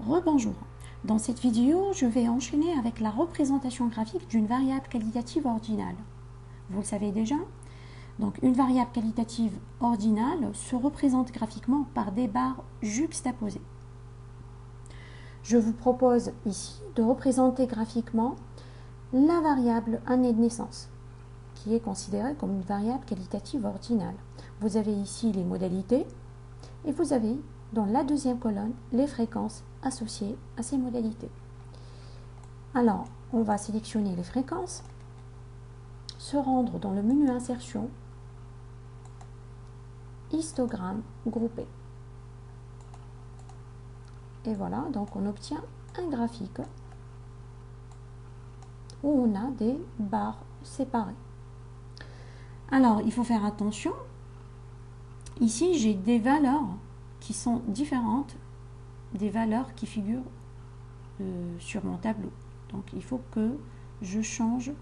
Rebonjour. Dans cette vidéo, je vais enchaîner avec la représentation graphique d'une variable qualitative ordinale. Vous le savez déjà. Donc, une variable qualitative ordinale se représente graphiquement par des barres juxtaposées. Je vous propose ici de représenter graphiquement la variable année de naissance, qui est considérée comme une variable qualitative ordinale. Vous avez ici les modalités et vous avez dans la deuxième colonne les fréquences associées à ces modalités. Alors, on va sélectionner les fréquences, se rendre dans le menu insertion, histogramme groupé. Et voilà, donc on obtient un graphique où on a des barres séparées. Alors, il faut faire attention. Ici, j'ai des valeurs qui sont différentes des valeurs qui figurent sur mon tableau. Donc, il faut que je change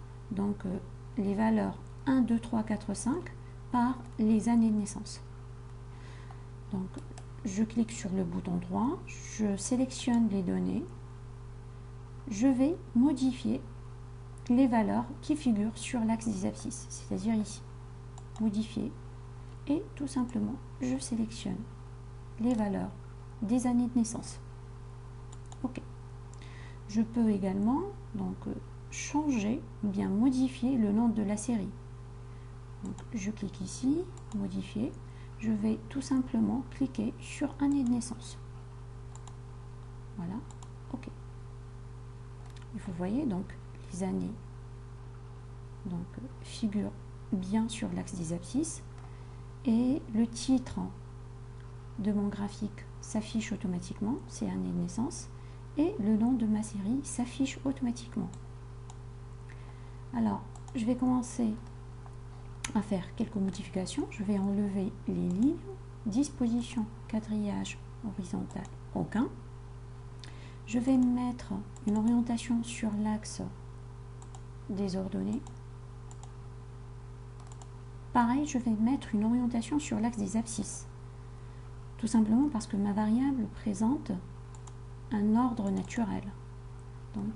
les valeurs 1, 2, 3, 4, 5 par les années de naissance. Donc, je clique sur le bouton droit, je sélectionne les données, je vais modifier les valeurs qui figurent sur l'axe des abscisses, c'est-à-dire ici, modifier, et tout simplement, je sélectionne les valeurs des années de naissance. OK. Je peux également changer ou bien modifier le nom de la série. Donc, je clique ici, modifier. Je vais tout simplement cliquer sur année de naissance. Voilà. OK. Et vous voyez donc les années figurent bien sur l'axe des abscisses et le titre de mon graphique s'affiche automatiquement, c'est année de naissance, et le nom de ma série s'affiche automatiquement. Alors, je vais commencer à faire quelques modifications. Je vais enlever les lignes, disposition, quadrillage, horizontal, aucun. Je vais mettre une orientation sur l'axe des ordonnées. Pareil, je vais mettre une orientation sur l'axe des abscisses. Tout simplement parce que ma variable présente un ordre naturel. Donc,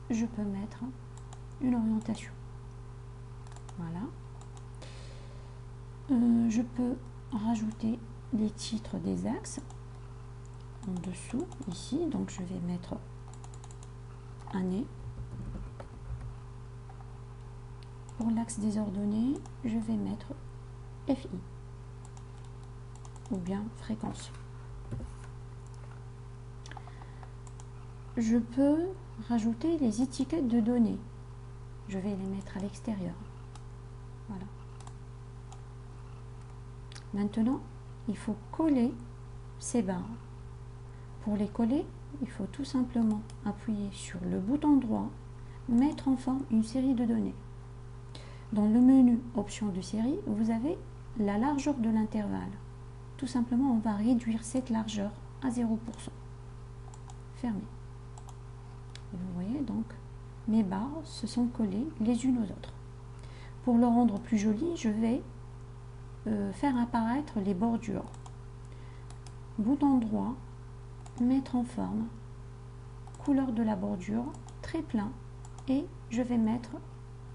je peux mettre une orientation. Voilà. Je peux rajouter les titres des axes en dessous, ici. Donc, je vais mettre année. Pour l'axe des ordonnées, je vais mettre FI ou bien fréquence. Je peux rajouter les étiquettes de données. Je vais les mettre à l'extérieur. Voilà. Maintenant, il faut coller ces barres. Pour les coller, il faut tout simplement appuyer sur le bouton droit, mettre en forme une série de données. Dans le menu options de série, vous avez la largeur de l'intervalle. Tout simplement, on va réduire cette largeur à 0%. Fermé. Et vous voyez donc, mes barres se sont collées les unes aux autres. Pour le rendre plus joli, je vais faire apparaître les bordures. Bouton droit, mettre en forme, couleur de la bordure, très plein, et je vais mettre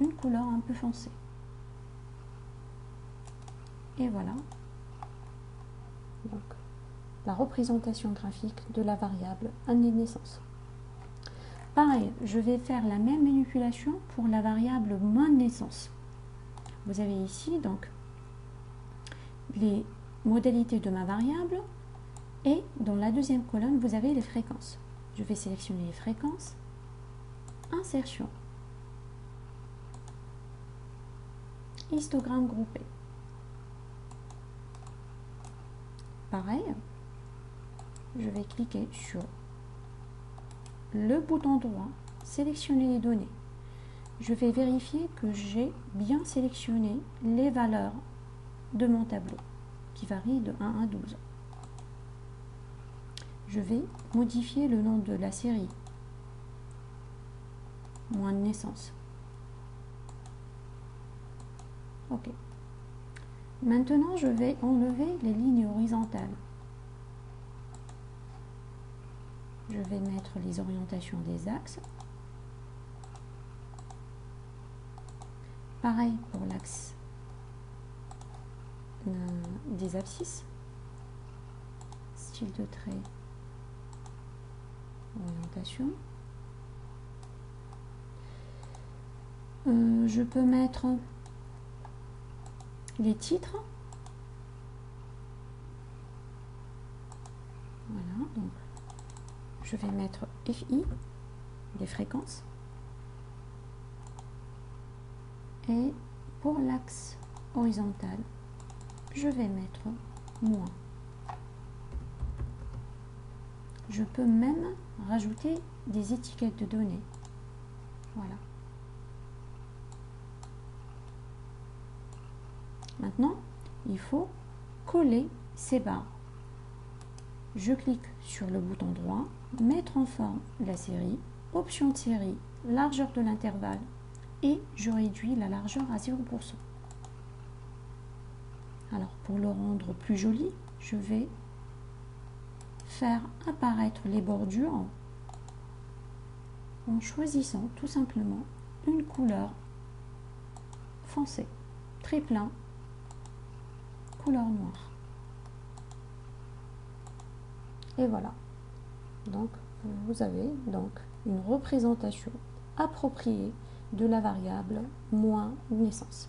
une couleur un peu foncée. Et voilà. Donc, la représentation graphique de la variable année de naissance. Pareil, je vais faire la même manipulation pour la variable mois de naissance. Vous avez ici donc les modalités de ma variable et dans la deuxième colonne, vous avez les fréquences. Je vais sélectionner les fréquences, insertion, histogramme groupé. Pareil, je vais cliquer sur le bouton droit, sélectionner les données. Je vais vérifier que j'ai bien sélectionné les valeurs de mon tableau, qui varient de 1 à 12. Je vais modifier le nom de la série, mois de naissance. OK. Maintenant, je vais enlever les lignes horizontales. je vais mettre les orientations des axes. Pareil pour l'axe des abscisses. Style de trait, orientation. Je peux mettre les titres. Voilà, donc je vais mettre FI, des fréquences. Et pour l'axe horizontal, je vais mettre moins. Je peux même rajouter des étiquettes de données. Voilà. Maintenant, il faut coller ces barres. Je clique sur le bouton droit, mettre en forme la série, option de série, largeur de l'intervalle et je réduis la largeur à 0%. Alors pour le rendre plus joli, je vais faire apparaître les bordures en choisissant tout simplement une couleur foncée, très plein, couleur noire. Et voilà. Donc vous avez donc une représentation appropriée de la variable moins naissance.